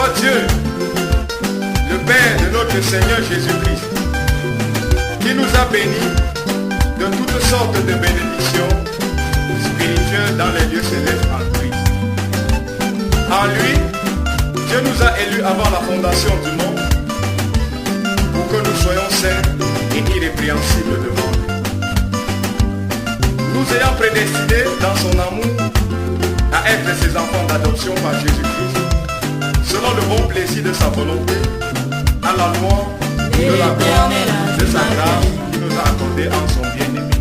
soit Dieu, le Père de notre Seigneur Jésus-Christ, qui nous a bénis de toutes sortes de bénédictions spirituelles dans les lieux célestes en Christ. En lui, Dieu nous a élus avant la fondation du monde pour que nous soyons saints et irrépréhensibles devant lui. Nous ayant prédestinés dans son amour à être ses enfants d'adoption par Jésus-Christ, selon le bon plaisir de sa volonté, à la louange de la gloire de sa grâce qui nous a accordé en son bien-aimé.